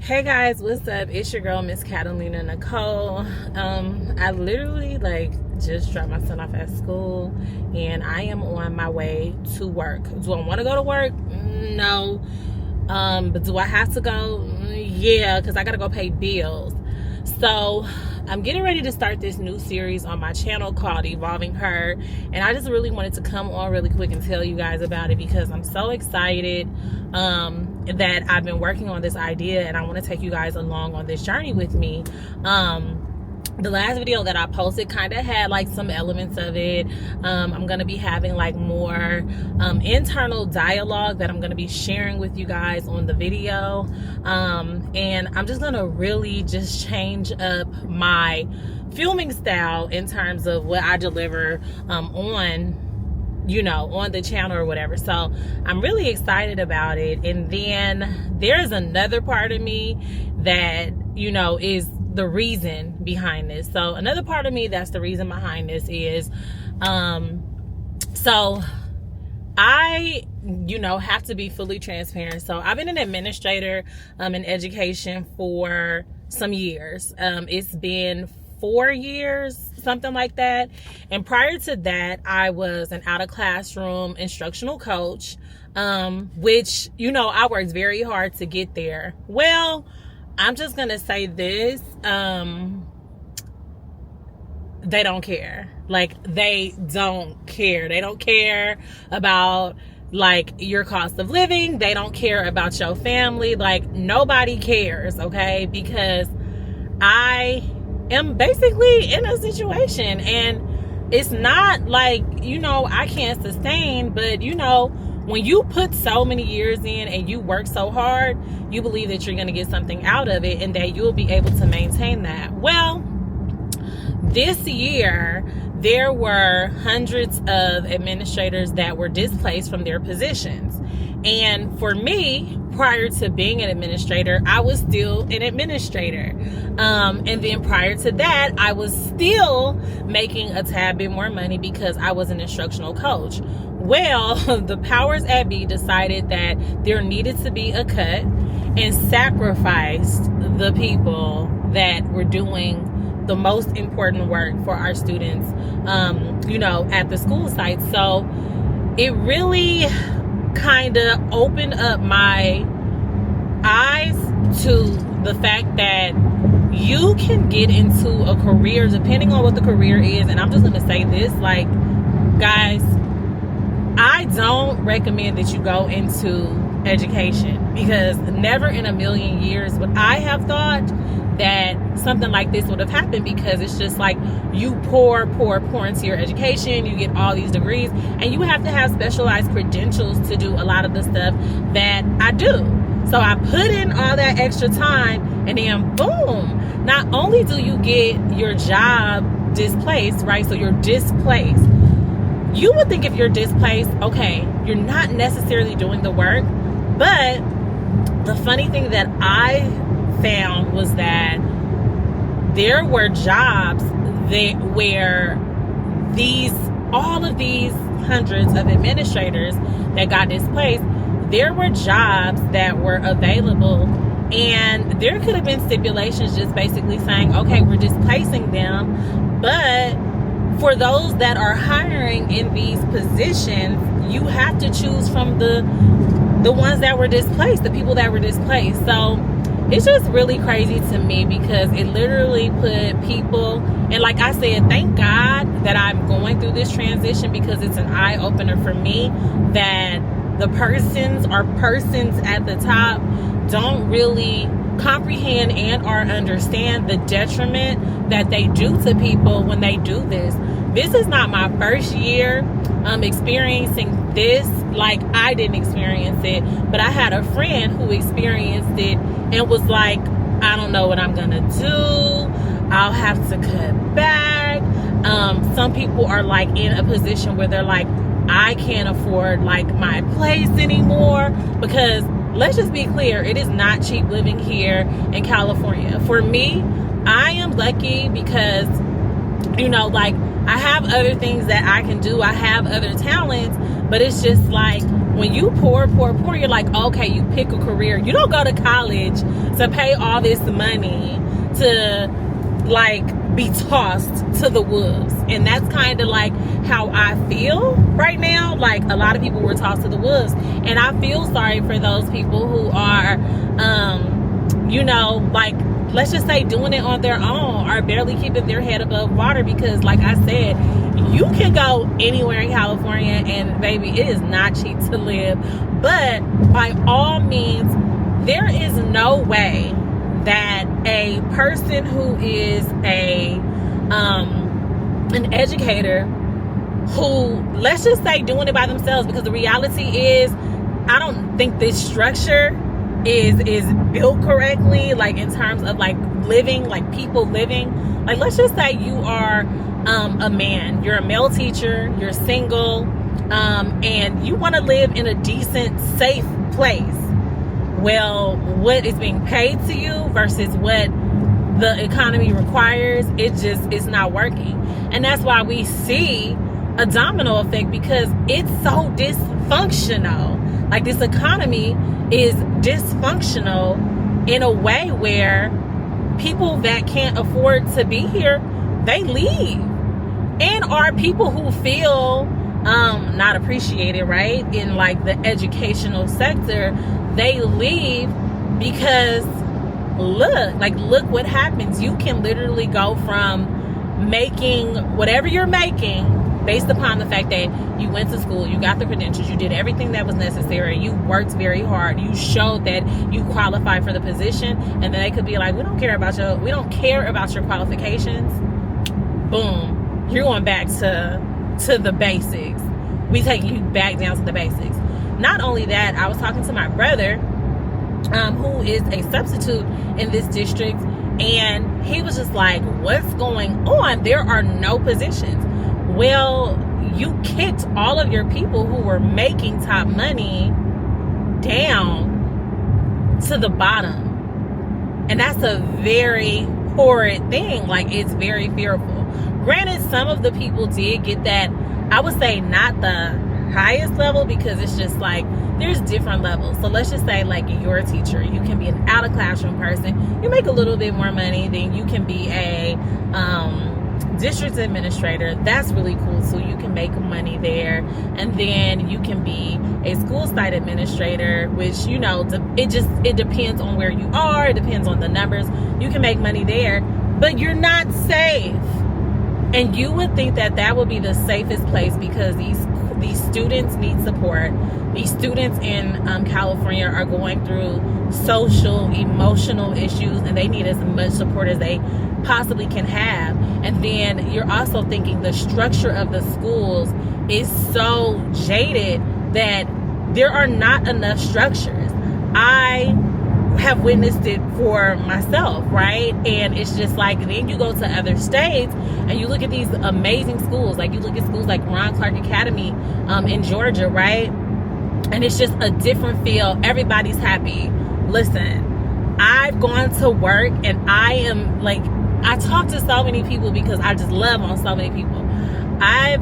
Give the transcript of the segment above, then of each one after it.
Hey guys, what's up? It's your girl, Miss Catalina, Nicole. I literally just dropped my son off at school and I am on my way to work. Do I want to go to work? No. But do I have to go? Yeah, because I got to go pay bills. So I'm getting ready to start this new series on my channel called Evolving Her, and I just really wanted to come on really quick and tell you guys about it because I'm so excited that I've been working on this idea and I want to take you guys along on this journey with me. The last video that I posted kind of had some elements of it. I'm going to be having more internal dialogue that I'm going to be sharing with you guys on the video. And I'm just going to really just change up my filming style in terms of what I deliver on the channel or whatever. So I'm really excited about it. And then there's another part of me that, is the reason behind this. So another part of me that's the reason behind this is, so I, have to be fully transparent. So I've been an administrator in education for some years. It's been 4 years, something like that. And prior to that, I was an out of classroom instructional coach, which, I worked very hard to get there. Well, I'm just going to say this, they don't care. They don't care. They don't care about your cost of living. They don't care about your family. Nobody cares, okay? Because I am basically in a situation and it's not I can't sustain, but when you put so many years in and you work so hard, you believe that you're going to get something out of it and that you'll be able to maintain that. Well, this year, there were hundreds of administrators that were displaced from their positions. And for me, prior to being an administrator, I was still an administrator. And then prior to that, I was still making a tad bit more money because I was an instructional coach. Well, the powers that be decided that there needed to be a cut and sacrificed the people that were doing the most important work for our students, at the school site. So it really kind of opened up my eyes to the fact that you can get into a career depending on what the career is. And I'm just going to say this, guys, I don't recommend that you go into education because never in a million years would I have thought that something like this would have happened, because it's just you pour into your education, you get all these degrees, and you have to have specialized credentials to do a lot of the stuff that I do. So I put in all that extra time and then boom, not only do you get your job displaced, right? So you're displaced. You would think if you're displaced, okay, you're not necessarily doing the work. But the funny thing that I found was that there were jobs where all of these hundreds of administrators that got displaced, there were jobs that were available, and there could have been stipulations just basically saying, okay, we're displacing them, but for those that are hiring in these positions, you have to choose from the ones that were displaced, the people that were displaced. So it's just really crazy to me because it literally put people, and like I said, thank God that I'm going through this transition because it's an eye-opener for me that the persons at the top don't really comprehend and or understand the detriment that they do to people when they do this. This is not my first year experiencing this. I didn't experience it, but I had a friend who experienced it and was like, I don't know what I'm gonna do. I'll have to cut back. Some people are in a position where they're I can't afford my place anymore, because let's just be clear, it is not cheap living here in California. For me, I am lucky because, I have other things that I can do. I have other talents, but it's just when you poor, you're like, okay, you pick a career. You don't go to college to pay all this money to like be tossed to the wolves. And that's kind of like how I feel right now. Like a lot of people were tossed to the wolves, and I feel sorry for those people who are you know, like, let's just say doing it on their own, or barely keeping their head above water, because like I said, you can go anywhere in California and baby, it is not cheap to live. But by all means, there is no way that a person who is an educator who, let's just say, doing it by themselves, because the reality is I don't think this structure is built correctly, like in terms of like living, like people living. Like, let's just say you are a man, you're a male teacher, you're single, and you want to live in a decent, safe place. Well, what is being paid to you versus what the economy requires, it's not working. And that's why we see a domino effect, because it's so dysfunctional. Like, this economy is dysfunctional in a way where people that can't afford to be here, they leave. And are people who feel not appreciated, right, in like the educational sector, they leave because look what happens. You can literally go from making whatever you're making based upon the fact that you went to school, you got the credentials, you did everything that was necessary, you worked very hard, you showed that you qualified for the position, and then they could be like, we don't care about your qualifications. Boom, you're going back to the basics. We take you back down to the basics. Not only that, I was talking to my brother, who is a substitute in this district, and he was just like, what's going on? There are no positions. Well, you kicked all of your people who were making top money down to the bottom. And that's a very horrid thing. Like, it's very fearful. Granted, some of the people did get that, I would say not the highest level, because it's just like there's different levels. So let's just say, like, you're a teacher, you can be an out of classroom person, you make a little bit more money than you can be a district administrator. That's really cool. So you can make money there. And then you can be a school site administrator, which, you know, it depends on where you are, it depends on the numbers. You can make money there, but you're not safe. And you would think that that would be the safest place, because these students need support. These students in California are going through social, emotional issues, and they need as much support as they possibly can have. And then you're also thinking the structure of the schools is so jaded that there are not enough structures. I have witnessed it for myself, right? And it's just like, then you go to other states and you look at these amazing schools. Like, you look at schools like Ron Clark Academy in Georgia, right? And it's just a different feel. Everybody's happy. Listen, I've gone to work and I am like, I talk to so many people because I just love on so many people. I've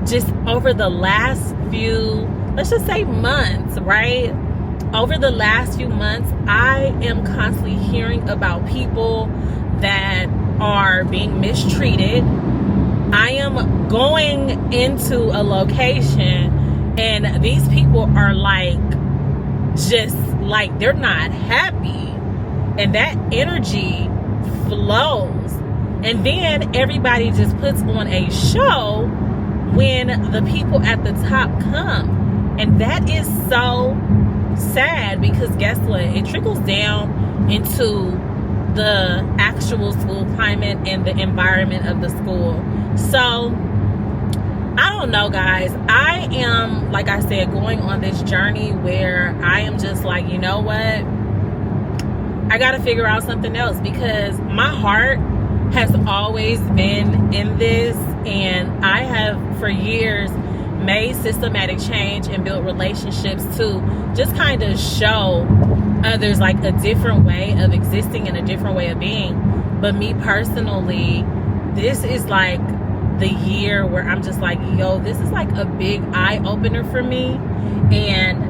just, over the last few, let's just say months, right? Over the last few months, I am constantly hearing about people that are being mistreated. I am going into a location and these people are like, just like, they're not happy. And that energy flows. And then everybody just puts on a show when the people at the top come. And that is so sad, because guess what? It trickles down into the actual school climate and the environment of the school. So I don't know, guys. I am, like I said, going on this journey where I am just like, you know what? I got to figure out something else, because my heart has always been in this, and I have for years made systematic change and built relationships to just kind of show others like a different way of existing and a different way of being. But me personally, this is like the year where I'm just like, yo, this is like a big eye opener for me. And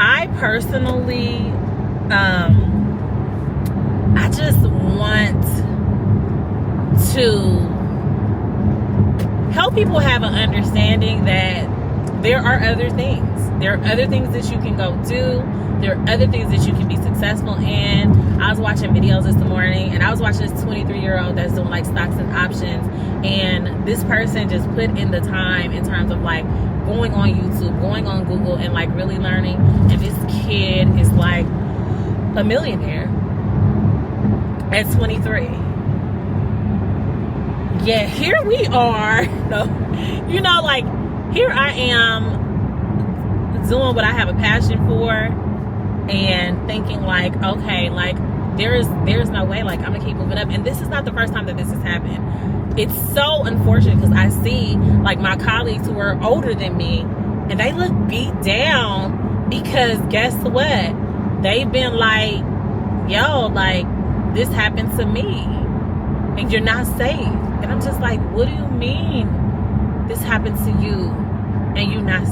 I personally, I just want to help people have an understanding that there are other things. There are other things that you can go do. There are other things that you can be successful in. I was watching videos this morning, and I was watching this 23-year-old that's doing like stocks and options, and this person just put in the time in terms of like going on YouTube, going on Google, and like really learning. And this kid is like a millionaire at 23. Yeah, here we are. No, you know, like here I am doing what I have a passion for, and thinking like, okay, like there's no way, like I'm gonna keep moving up. And this is not the first time that this has happened. It's so unfortunate because I see like my colleagues who are older than me, and they look beat down because guess what? They've been like, yo, like this happened to me, and you're not safe. And I'm just like, what do you mean this happened to you, and you're not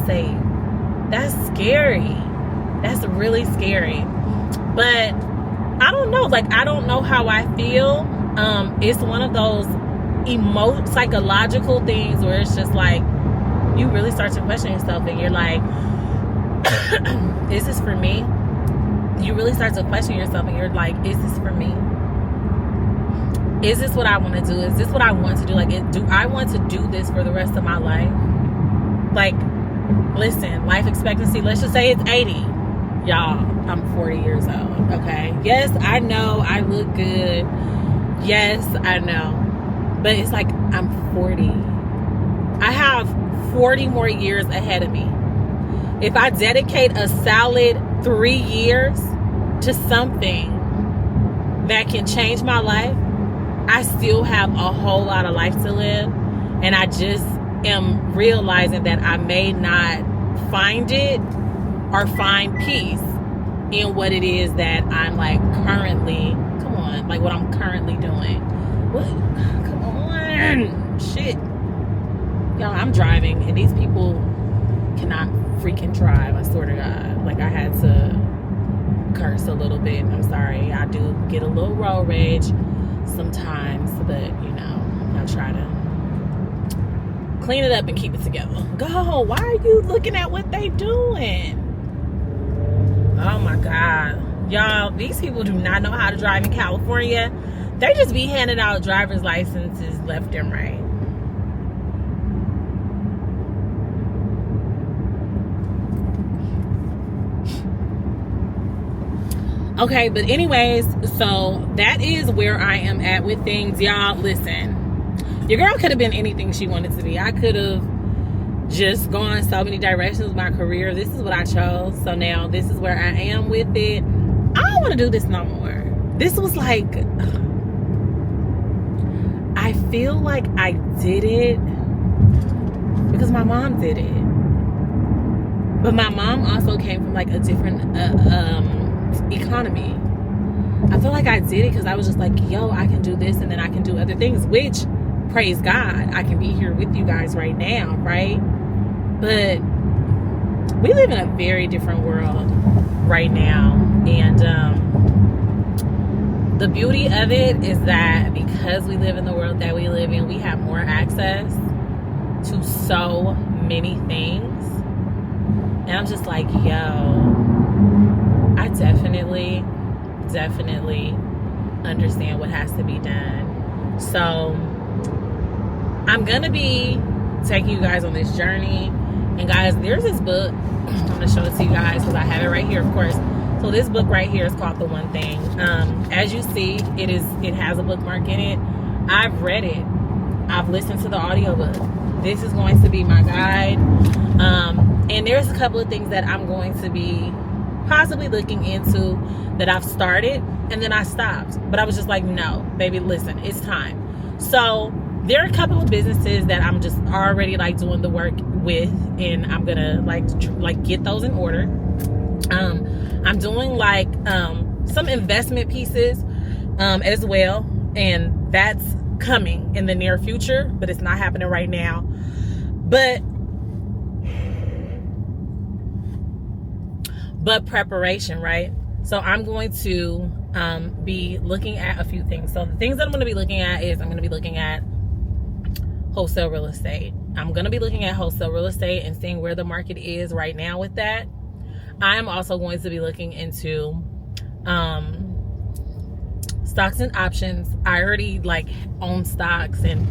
safe? That's scary. That's really scary. But I don't know. Like, I don't know how I feel. It's one of those psychological things where it's just like, you really start to question yourself, and you're like, is this for me? You really start to question yourself, and you're like, is this for me? Is this what I want to do? Is this what I want to do? Like, do I want to do this for the rest of my life? Like, listen, life expectancy, let's just say it's 80. Y'all, I'm 40 years old, okay? Yes, I know I look good. Yes, I know. But it's like, I'm 40. I have 40 more years ahead of me. If I dedicate a solid 3 years to something that can change my life, I still have a whole lot of life to live. And I just am realizing that I may not find it or find peace in what it is that I'm like currently, what I'm currently doing. What? Come on. Shit. Y'all, I'm driving, and these people cannot freaking drive. I swear to God. Like, I had to curse a little bit. I'm sorry. I do get a little road rage sometimes, but you know, I try to clean it up and keep it together. Go. Why are you looking at what they doing? Oh my God. Y'all, these people do not know how to drive in California. They just be handing out driver's licenses left and right. Okay, but anyways, so that is where I am at with things. Y'all, listen. Your girl could have been anything she wanted to be. I could have just gone so many directions with my career. This is what I chose. So now this is where I am with it. I don't want to do this no more. This was like, I feel like I did it because my mom did it. But my mom also came from like a different economy. I feel like I did it because I was just like, yo, I can do this, and then I can do other things, which, praise God, I can be here with you guys right now, right? But we live in a very different world right now, and the beauty of it is that because we live in the world that we live in, we have more access to so many things. And I'm just like, yo, I definitely understand what has to be done. So I'm gonna be taking you guys on this journey. And guys, there's this book. I'm gonna show it to you guys because I have it right here, of course. So this book right here is called The One Thing. As you see, it has a bookmark in it. I've read it. I've listened to the audiobook. This is going to be my guide. And there's a couple of things that I'm going to be possibly looking into that I've started and then I stopped. But I was just like, no, baby, listen, it's time. So there are a couple of businesses that I'm just already like doing the work with, and I'm gonna like get those in order. I'm doing like some investment pieces as well, and that's coming in the near future, but it's not happening right now. But preparation, right? So I'm going to be looking at a few things. So the things that I'm going to be looking at is I'm going to be looking at wholesale real estate. I'm going to be looking at wholesale real estate and seeing where the market is right now with that. I'm also going to be looking into stocks and options. I already like own stocks, and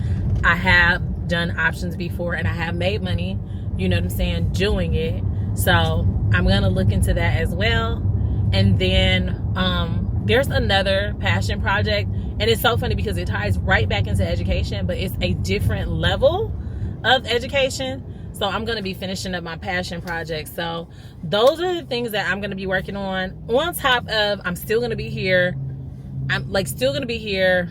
I have done options before, and I have made money, you know what I'm saying, doing it. So I'm going to look into that as well. And then there's another passion project, and it's so funny because it ties right back into education, but it's a different level of education. So I'm going to be finishing up my passion project. So those are the things that I'm going to be working on top of I'm still going to be here. I'm like still going to be here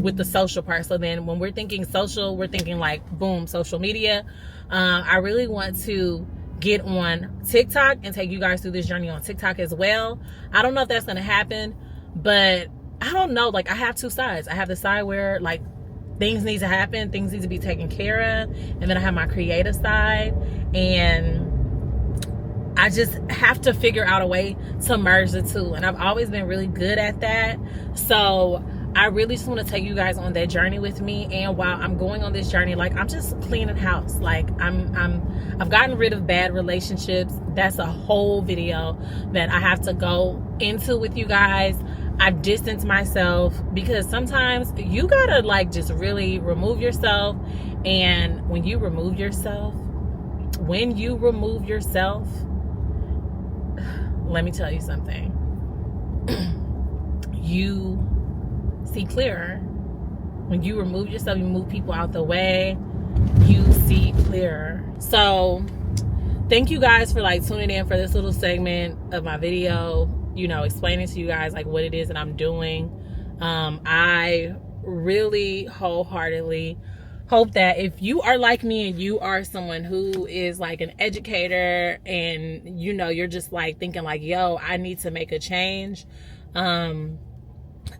with the social part. So then when we're thinking social, we're thinking like boom, social media. I really want to get on TikTok and take you guys through this journey on TikTok as well. I don't know if that's going to happen, but I don't know. Like I have two sides. I have the side where like things need to happen, things need to be taken care of, and then I have my creative side, and I just have to figure out a way to merge the two, and I've always been really good at that. So I really just want to take you guys on that journey with me. And while I'm going on this journey, like I'm just cleaning house. Like I've gotten rid of bad relationships. That's a whole video that I have to go into with you guys. I've distanced myself because sometimes you gotta like just really remove yourself. And when you remove yourself, let me tell you something. You see clearer. When you remove yourself, you move people out the way, you see clearer. So thank you guys for like tuning in for this little segment of my video, you know, explaining to you guys like what it is that I'm doing. I really wholeheartedly hope that if you are like me and you are someone who is like an educator and you know you're just like thinking like, yo, I need to make a change,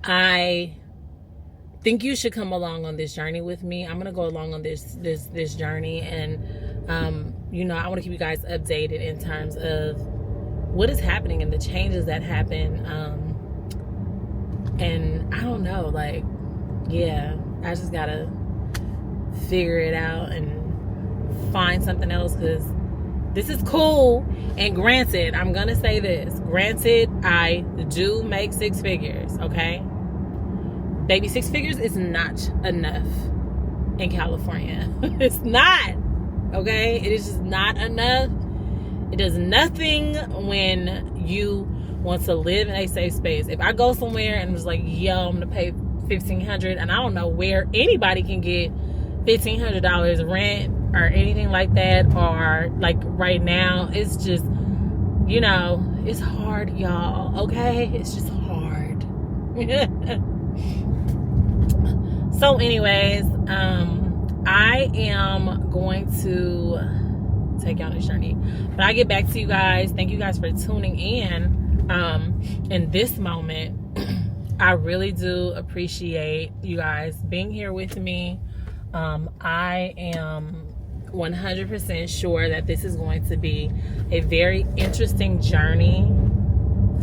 I think you should come along on this journey with me. I'm gonna go along on this journey, and you know, I want to keep you guys updated in terms of what is happening and the changes that happen. And I don't know, like, yeah, I just gotta figure it out and find something else, because this is cool. And granted, I'm gonna say this, granted, I do make 6 figures, okay? Baby, 6 figures is not enough in California. It's not, okay? It is just not enough. It does nothing when you want to live in a safe space. If I go somewhere and was like, yo, I'm gonna pay $1,500, and I don't know where anybody can get $1,500 rent or anything like that, or like right now, it's just, you know, it's hard, y'all, okay? It's just hard. So anyways, I am going to take you on this journey, but I get back to you guys. Thank you guys for tuning in this moment. I really do appreciate you guys being here with me. I am 100% sure that this is going to be a very interesting journey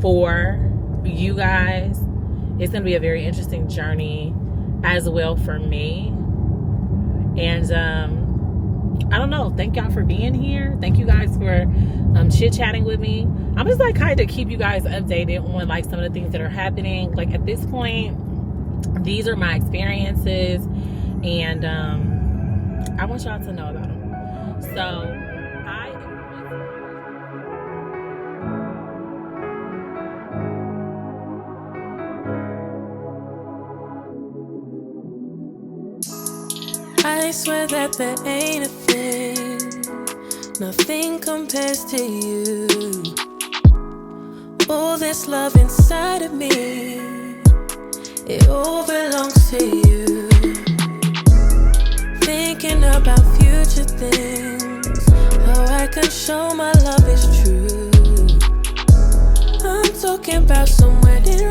for you guys. It's going to be a very interesting journey as well for me. And I don't know, thank y'all for being here. Thank you guys for chit-chatting with me. I'm just like kind of keep you guys updated on like some of the things that are happening. Like at this point, these are my experiences, and I want y'all to know about them. So I swear that there ain't a thing, nothing compares to you. All this love inside of me, it all belongs to you. Thinking about future things, how I can show my love is true. I'm talking about some wedding